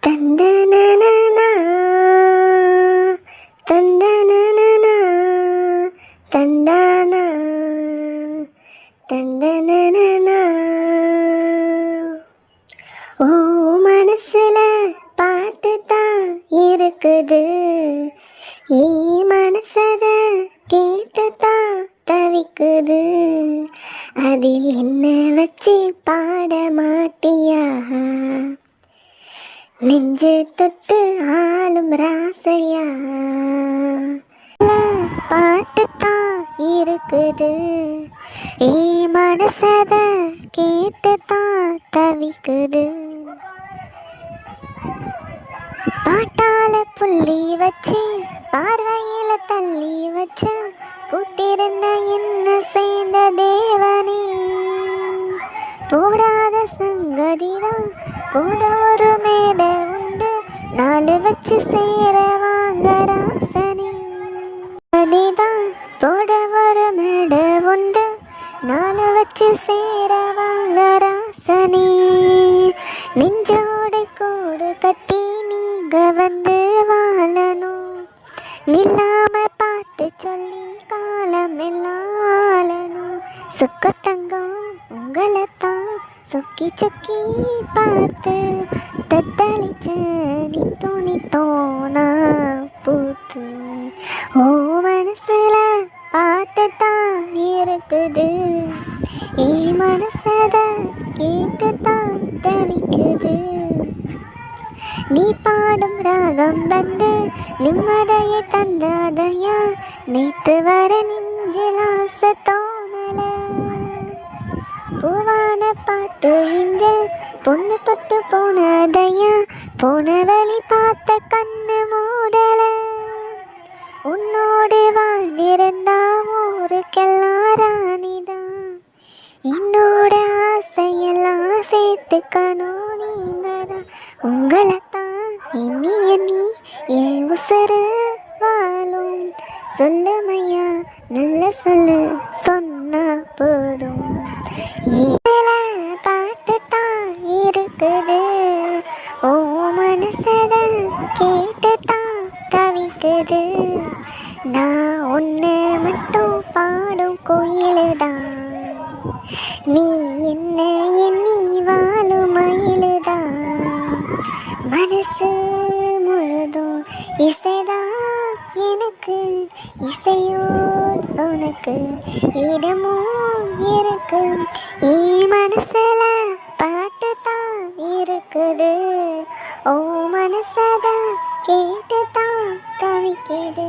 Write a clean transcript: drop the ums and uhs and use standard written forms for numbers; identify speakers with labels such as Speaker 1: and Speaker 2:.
Speaker 1: தந்தனனனா தந்தனனனா தந்தானா தந்தனனனா. ஓ மனசுல பாட்டு தான் இருக்குது, ஏ மனசத கேட்டு தான் தவிக்குது. அதில் என்ன வச்சு பாட மாட்டியா, நெஞ்சு தொட்டு ஆளும் ராசையா. பாட்டு தான் இருக்குது, ஏ மனசத கேட்டு தான் தவிக்குது. பாட்டால புள்ளி வச்சு பார்வையில தள்ளி வச்ச பூத்திருந்த என்ன சேர்ந்த தேவனே. போடாத சங்கதிதான் போட ஒரு மேடை உண்டு, நாலு வச்சு சேர வாங்க ராசனே. அதுதான் போட ஒரு மேடை உண்டு, நாலு வச்சு சேர வாங்க ராசனே. நெஞ்சோடு கூடு கட்டி நீங்க வந்து வாழணும், நில்லாம பாட்டு சொல்லி காலம் எல்லாம் ஆளணும். சுக்கத்தங்கம் உங்களைத்தான் சொக்கி சொக்கி பார்த்து தத்தளிச்ச நீ தோணா பூத்து. ஓ மனசுல பாட்டு தான் இருக்குது, ஏ மனசத கேட்டு தான் தவிக்குது. நீ பாடும் ராகம் வந்து நிம்மதையை தந்தாதையா, நேற்று வர நெஞ்சில் ஆசை தோணல. பூவான பாட்டு இங்க பொண்ணு தொட்டு போனதையா, போன வழி பார்த்த கண்ணு மூடல. உன்னோடு வாழ்ந்திருந்தா ஊருக்கெல்லாம் ராணிதான், என்னோட ஆசையெல்லாம் சேர்த்துக்கணும் நீங்கதான். உங்களைத்தான் எண்ணி எண்ணி என் உசுறு வாழும். சொல்லுமையா நல்ல சொல்லு சொன்னா போதும். பாட்டு தான் இருக்குது, ஓ மனசதான் கேட்டு தான் தவிக்குது. நான் ஒன்று மட்டும் பாடும் கோயிலுதான், நீ என்ன எண்ணி வாழும் மயிலுதான். மனசு முழுதும் இசைதான் எனக்கு, இசையோடு உனக்கு இடமும் இருக்கு. ஏ மனசுல பாட்டு தான் இருக்குது, ஓ மனசதான் கேட்டு தான் தவிக்குது.